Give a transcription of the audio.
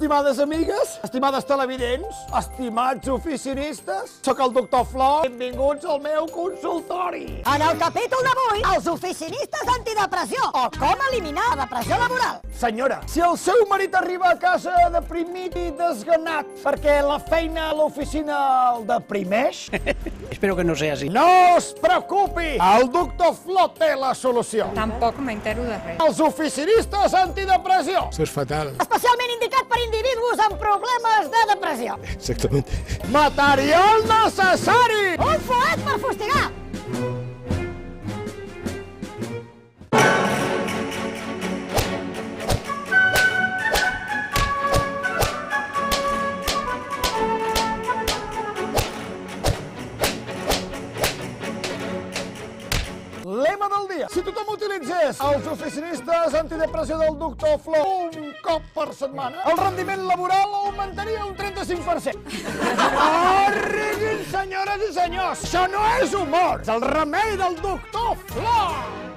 Estimades amigues, estimades televidents, estimats oficinistes, sóc el doctor Flor. Benvinguts al meu consultori. En el capítol d'avui, els oficinistes antidepressió o com eliminar la depressió laboral. Senyora, si el seu marit arriba a casa deprimit i desganat perquè la feina a l'oficina el deprimeix, Espero que no sea así. no es preocupi, el doctor Flor té la solució. Tampoc m'entero de res. Els oficinistes antidepressió. Eso es fatal. Especialment indicat per individus amb problemes de depressió. Exactamente. Material necessari! Un fuet per fustigar. Lema del dia. Si tothom utilitzés els oficinistes antidepressió del doctor Flor un cop per setmana, el rendiment laboral augmentaria un 35%. Arriguin, senyores i senyors! Això no és humor! És el remei del doctor Flor!